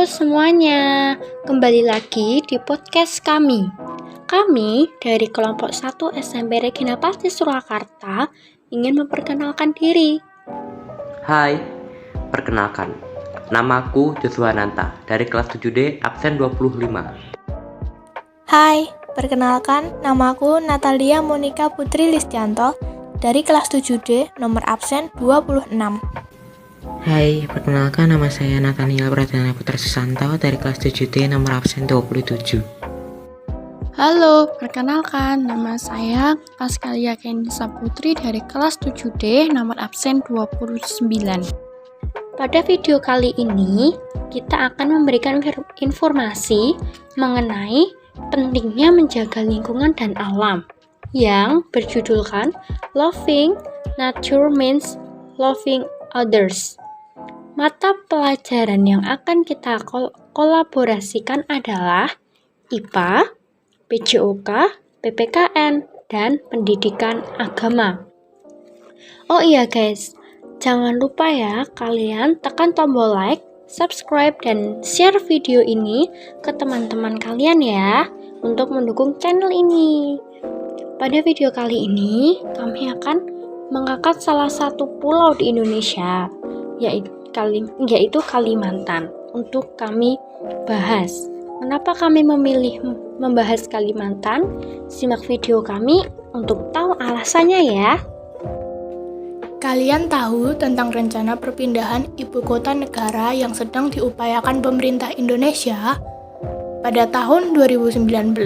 Halo semuanya, kembali lagi di podcast kami. Kami dari kelompok 1 SMP Regina Pasti Surakarta ingin memperkenalkan diri. Hai, perkenalkan, namaku Joshua Nanta dari kelas 7D absen 25. Hai, perkenalkan namaku Natalia Monika Putri Listianto dari kelas 7D nomor absen 26. Hai, perkenalkan nama saya Nathaniel Pradana Putra Susanto dari kelas 7D nomor absen 27. Halo, perkenalkan nama saya Paskalia Kendisa Putri dari kelas 7D nomor absen 29. Pada video kali ini, kita akan memberikan informasi mengenai pentingnya menjaga lingkungan dan alam yang berjudulkan Loving Nature Means Loving Others. Mata pelajaran yang akan kita kolaborasikan adalah IPA, PJOK, PPKN, dan Pendidikan Agama. Oh iya guys, jangan lupa ya kalian tekan tombol like, subscribe, dan share video ini ke teman-teman kalian ya untuk mendukung channel ini. Pada video kali ini, kami akan mengangkat salah satu pulau di Indonesia, yaitu Kalimantan, untuk kami bahas. Kenapa kami memilih membahas Kalimantan? Simak video kami untuk tahu alasannya ya. Kalian tahu tentang rencana perpindahan ibu kota negara yang sedang diupayakan pemerintah Indonesia? Pada tahun 2019,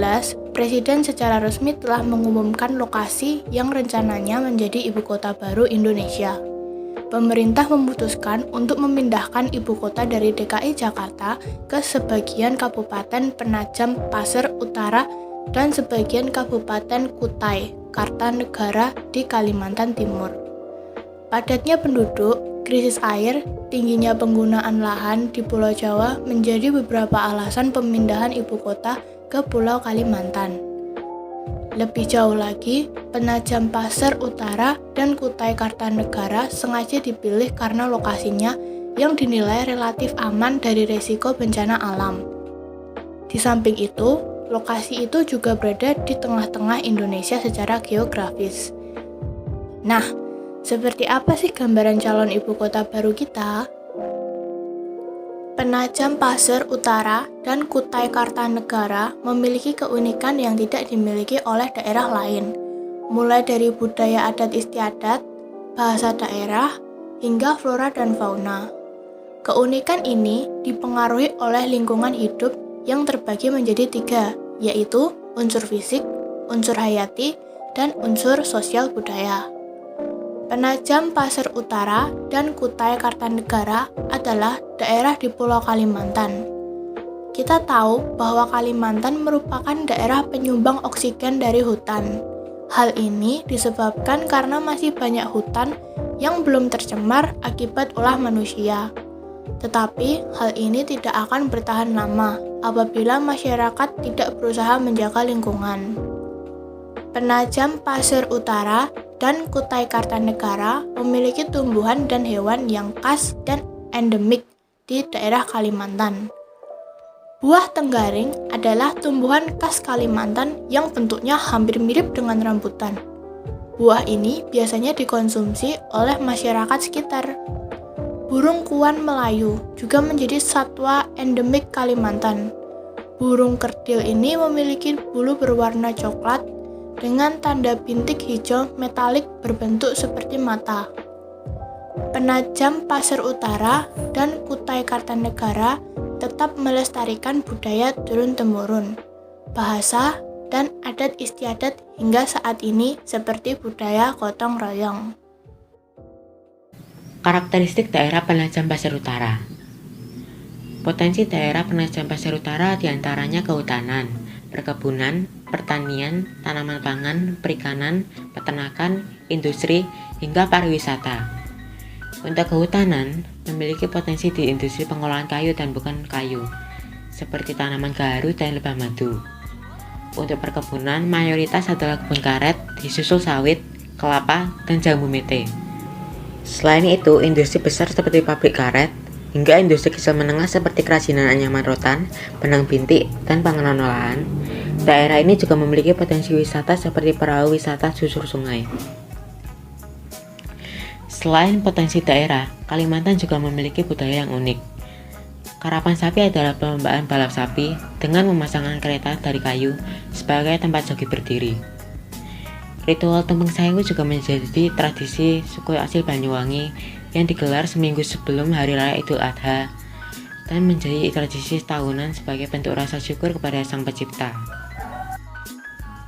Presiden secara resmi telah mengumumkan lokasi yang rencananya menjadi ibu kota baru Indonesia. Pemerintah memutuskan untuk memindahkan ibu kota dari DKI Jakarta ke sebagian Kabupaten Penajam Pasir Utara dan sebagian Kabupaten Kutai Kartanegara di Kalimantan Timur. Padatnya penduduk, krisis air, tingginya penggunaan lahan di Pulau Jawa menjadi beberapa alasan pemindahan ibu kota ke Pulau Kalimantan. Lebih jauh lagi, Penajam Pasir Utara dan Kutai Kartanegara sengaja dipilih karena lokasinya yang dinilai relatif aman dari risiko bencana alam. Di samping itu, lokasi itu juga berada di tengah-tengah Indonesia secara geografis. Nah, seperti apa sih gambaran calon ibu kota baru kita? Penajam Pasir Utara dan Kutai Kartanegara memiliki keunikan yang tidak dimiliki oleh daerah lain, mulai dari budaya adat istiadat, bahasa daerah, hingga flora dan fauna. Keunikan ini dipengaruhi oleh lingkungan hidup yang terbagi menjadi 3, yaitu unsur fisik, unsur hayati, dan unsur sosial budaya. Penajam Pasir Utara dan Kutai Kartanegara adalah daerah di Pulau Kalimantan. Kita tahu bahwa Kalimantan merupakan daerah penyumbang oksigen dari hutan. Hal ini disebabkan karena masih banyak hutan yang belum tercemar akibat ulah manusia. Tetapi hal ini tidak akan bertahan lama apabila masyarakat tidak berusaha menjaga lingkungan. Penajam Pasir Utara dan Kutai Kartanegara memiliki tumbuhan dan hewan yang khas dan endemik di daerah Kalimantan. Buah tenggaring adalah tumbuhan khas Kalimantan yang bentuknya hampir mirip dengan rambutan. Buah ini biasanya dikonsumsi oleh masyarakat sekitar. Burung kuan Melayu juga menjadi satwa endemik Kalimantan. Burung kerdil ini memiliki bulu berwarna coklat dengan tanda bintik hijau metalik berbentuk seperti mata. Penajam Pasir Utara dan Kutai Kartanegara tetap melestarikan budaya turun-temurun, bahasa, dan adat istiadat hingga saat ini seperti budaya gotong royong. Karakteristik daerah Penajam Pasir Utara. Potensi daerah Penajam Pasir Utara diantaranya kehutanan, perkebunan, pertanian, tanaman pangan, perikanan, peternakan, industri, hingga pariwisata. Untuk kehutanan, memiliki potensi di industri pengolahan kayu dan bukan kayu, seperti tanaman gaharu dan lebah madu. Untuk perkebunan, mayoritas adalah kebun karet, disusul sawit, kelapa, dan jambu mete. Selain itu, industri besar seperti pabrik karet, hingga industri kecil menengah seperti kerajinan anyaman rotan, benang bintik, dan panganan olahan. Daerah ini juga memiliki potensi wisata seperti perahu wisata susur sungai. Selain potensi daerah, Kalimantan juga memiliki budaya yang unik. Karapan sapi adalah perlombaan balap sapi dengan memasangkan kereta dari kayu sebagai tempat joki berdiri. Ritual tumpeng sewu juga menjadi tradisi suku asli Banyuwangi yang digelar seminggu sebelum Hari Raya Idul Adha dan menjadi tradisi tahunan sebagai bentuk rasa syukur kepada Sang Pencipta.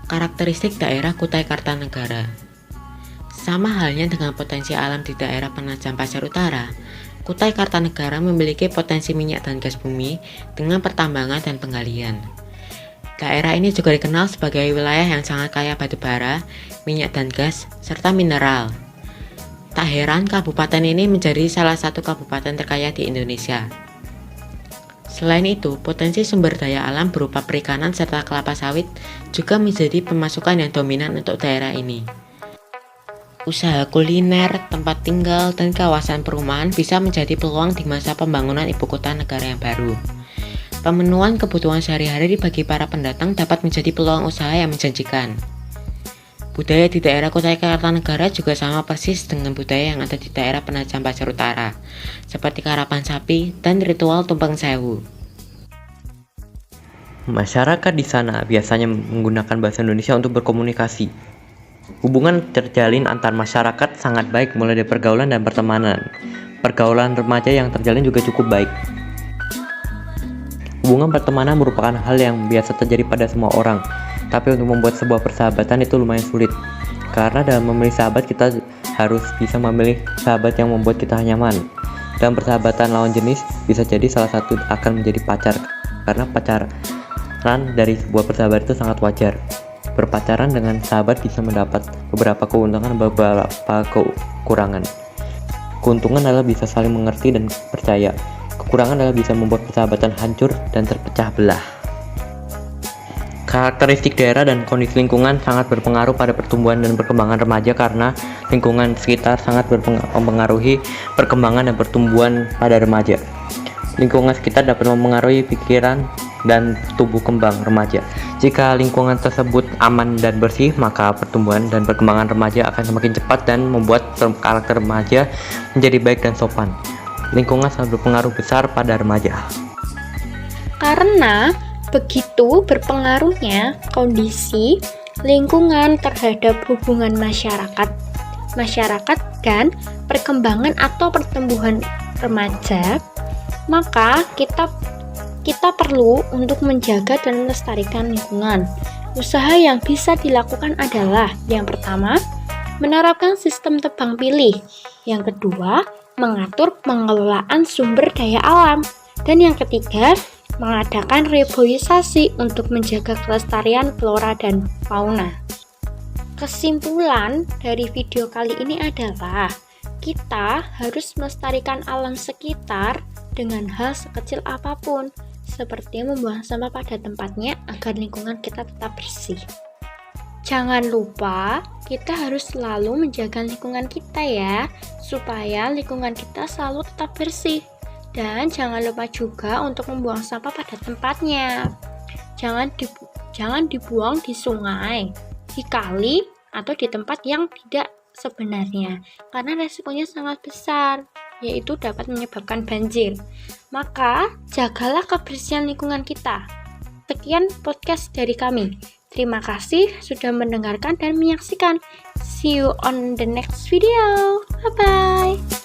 Karakteristik daerah Kutai Kartanegara. Sama halnya dengan potensi alam di daerah Penajam Pasir Utara, Kutai Kartanegara memiliki potensi minyak dan gas bumi dengan pertambangan dan penggalian. Daerah ini juga dikenal sebagai wilayah yang sangat kaya batu bara, minyak dan gas, serta mineral. Tak heran kabupaten ini menjadi salah satu kabupaten terkaya di Indonesia. Selain itu, potensi sumber daya alam berupa perikanan serta kelapa sawit juga menjadi pemasukan yang dominan untuk daerah ini. Usaha kuliner, tempat tinggal, dan kawasan perumahan bisa menjadi peluang di masa pembangunan ibu kota negara yang baru. Pemenuhan kebutuhan sehari-hari bagi para pendatang dapat menjadi peluang usaha yang menjanjikan. Budaya di daerah Kutai Kartanegara juga sama persis dengan budaya yang ada di daerah Penajam Pasir Utara, seperti karapan sapi dan ritual tumpeng sewu. Masyarakat di sana biasanya menggunakan bahasa Indonesia untuk berkomunikasi. Hubungan terjalin antar masyarakat sangat baik mulai dari pergaulan dan pertemanan. Pergaulan remaja yang terjalin juga cukup baik. Hubungan pertemanan merupakan hal yang biasa terjadi pada semua orang, tapi untuk membuat sebuah persahabatan itu lumayan sulit. Karena dalam memilih sahabat kita harus bisa memilih sahabat yang membuat kita nyaman. Dalam persahabatan lawan jenis bisa jadi salah satu akan menjadi pacar, karena pacaran dari sebuah persahabatan itu sangat wajar. Berpacaran dengan sahabat bisa mendapat beberapa keuntungan dan beberapa kekurangan. Keuntungan adalah bisa saling mengerti dan percaya. Kekurangan adalah bisa membuat persahabatan hancur dan terpecah belah. Karakteristik daerah dan kondisi lingkungan sangat berpengaruh pada pertumbuhan dan perkembangan remaja karena lingkungan sekitar sangat mempengaruhi perkembangan dan pertumbuhan pada remaja. Lingkungan sekitar dapat mempengaruhi pikiran dan tumbuh kembang remaja. Jika lingkungan tersebut aman dan bersih, maka pertumbuhan dan perkembangan remaja akan semakin cepat dan membuat karakter remaja menjadi baik dan sopan. Lingkungan sangat berpengaruh besar pada remaja. Karena begitu berpengaruhnya kondisi lingkungan terhadap hubungan masyarakat dan perkembangan atau pertumbuhan remaja, maka kita perlu untuk menjaga dan melestarikan lingkungan. Usaha yang bisa dilakukan adalah yang pertama, menerapkan sistem tebang pilih. Yang kedua, mengatur pengelolaan sumber daya alam. Dan yang ketiga, mengadakan reboisasi untuk menjaga kelestarian flora dan fauna. Kesimpulan dari video kali ini adalah kita harus melestarikan alam sekitar dengan hal sekecil apapun, seperti membuang sampah pada tempatnya agar lingkungan kita tetap bersih. Jangan lupa, kita harus selalu menjaga lingkungan kita ya, supaya lingkungan kita selalu tetap bersih. Dan jangan lupa juga untuk membuang sampah pada tempatnya. Jangan dibuang di sungai, di kali, atau di tempat yang tidak sebenarnya, karena resikonya sangat besar, yaitu dapat menyebabkan banjir. Maka, jagalah kebersihan lingkungan kita. Sekian podcast dari kami. Terima kasih sudah mendengarkan dan menyaksikan. See you on the next video. Bye-bye.